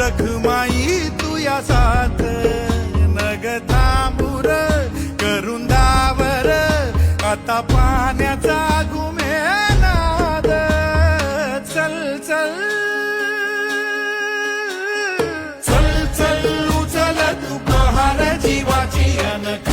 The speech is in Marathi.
रखमाई तू या साथ नग थांबूर करून दावर आता पाण्याचा घुमेनाद चल चल चल चल उचल तू पहार जीवाची अनख